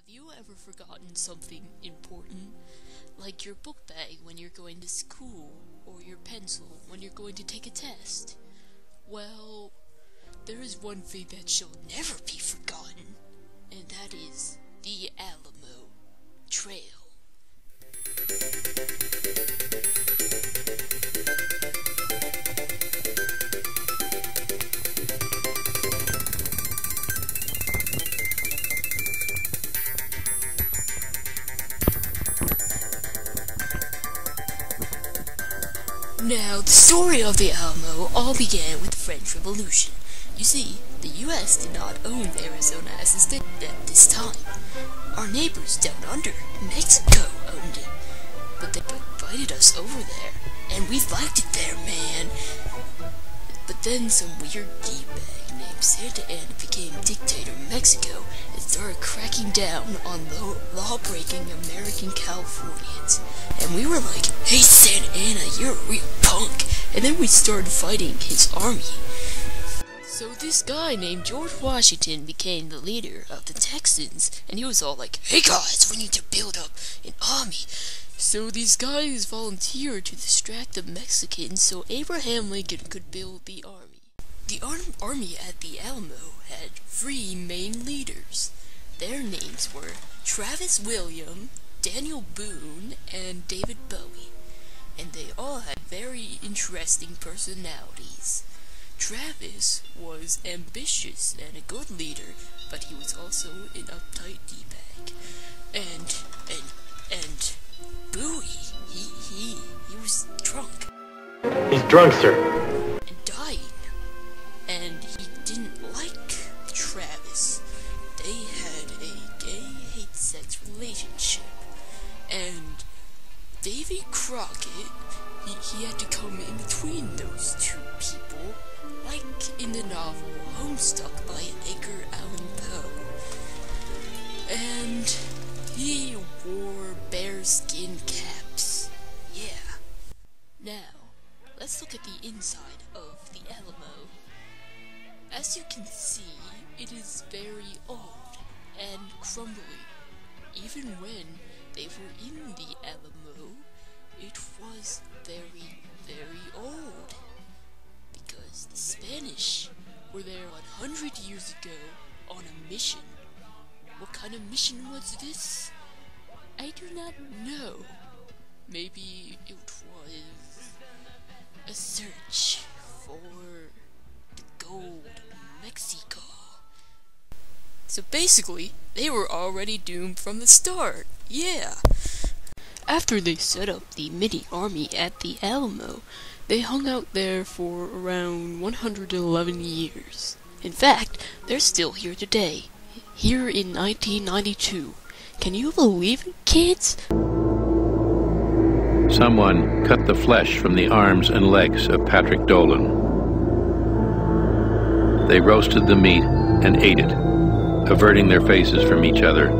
Have you ever forgotten something important? Like your book bag when you're going to school, or your pencil when you're going to take a test? Well, there is one thing that shall never be forgotten, and that is the Alamo Trail. Now, the story of the Alamo all began with the French Revolution. You see, the U.S. did not own Arizona as a state at this time. Our neighbors down under, Mexico, owned it. But they invited us over there, and we liked it there, man. But then some weird D-bag named Santa Anna became dictator in Mexico and started cracking down on law-breaking American Californians. And we were like, "Hey Santa Anna, you're a real punk." And then we started fighting his army. So this guy named George Washington became the leader of the Texans, and he was all like, "Hey guys, we need to build up an army." So these guys volunteered to distract the Mexicans so Abraham Lincoln could build the army. The army at the Alamo had 3 main leaders. Their names were Travis William, Daniel Boone, and David Bowie. And they all had very interesting personalities. Travis was ambitious and a good leader, but he was also an uptight D-bag. And Bowie, he was drunk. He's drunk, sir. And dying. And he didn't like Travis. They had a gay hate-sex relationship. And Davy Crockett, he had to come in between those 2 people, like in the novel Homestuck by Edgar Allan Poe. And he wore bearskin caps. Yeah. Now, let's look at the inside of the Alamo. As you can see, it is very old and crumbly. Even when they were in the Alamo, it was very, very old. Because the Spanish were there 100 years ago on a mission. What kind of mission was this? I do not know. Maybe it was a search for the gold of Mexico. So basically, they were already doomed from the start. Yeah. After they set up the mini army at the Alamo, they hung out there for around 111 years. In fact, they're still here today. Here in 1992. Can you believe it, kids? Someone cut the flesh from the arms and legs of Patrick Dolan. They roasted the meat and ate it, averting their faces from each other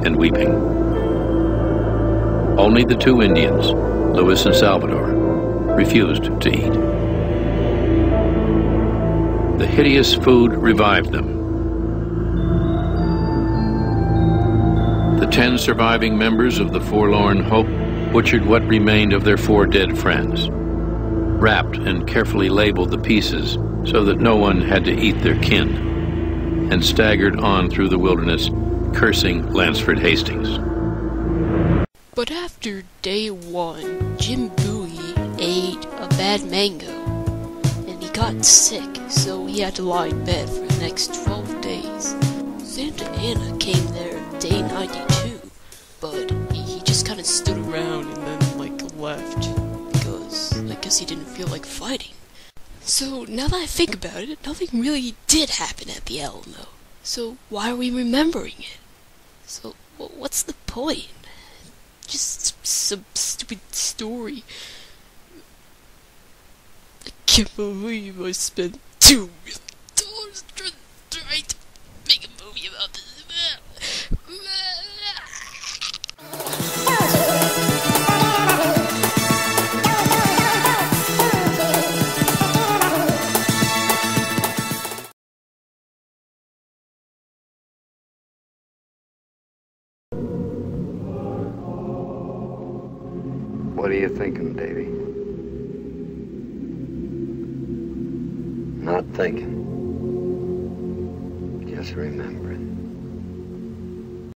and weeping. Only the 2 Indians, Louis and Salvador, refused to eat. The hideous food revived them. The 10 surviving members of the Forlorn Hope butchered what remained of their 4 dead friends, wrapped and carefully labeled the pieces so that no one had to eat their kin, and staggered on through the wilderness, cursing Lansford Hastings. But after day 1, Jim Bowie ate a bad mango, and he got sick, so he had to lie in bed for the next 12 days. Santa Anna came there day 92, but he just kind of stood around and then, left, because I guess he didn't feel like fighting. So, now that I think about it, nothing really did happen at the Alamo. So, why are we remembering it? So, what's the point? Just some stupid story. I can't believe I spent $2 million trying to make a movie about this. What are you thinking, Davy? Not thinking. Just remembering.